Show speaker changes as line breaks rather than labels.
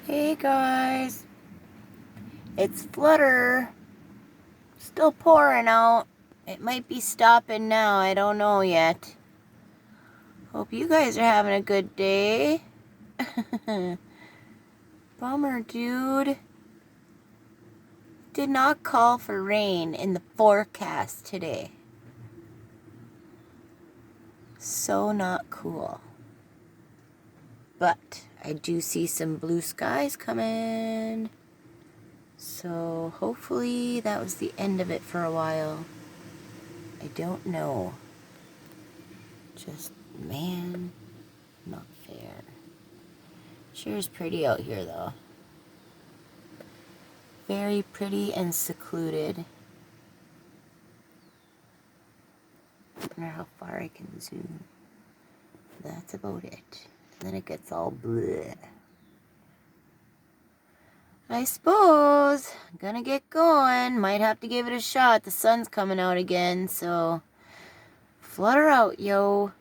Hey guys, it's Flutter. Still pouring out. It might be stopping now, I don't know yet. Hope you guys are having a good day. Bummer, dude. Did not call for rain in the forecast today. So not cool. But I do see some blue skies coming. So hopefully that was the end of it for a while. I don't know. Just, man, not fair. Sure is pretty out here, though. Very pretty and secluded. I wonder how far I can zoom. That's about it. Then it gets all bleh. I suppose. I'm gonna get going. Might have to give it a shot. The sun's coming out again, so flutter out, yo.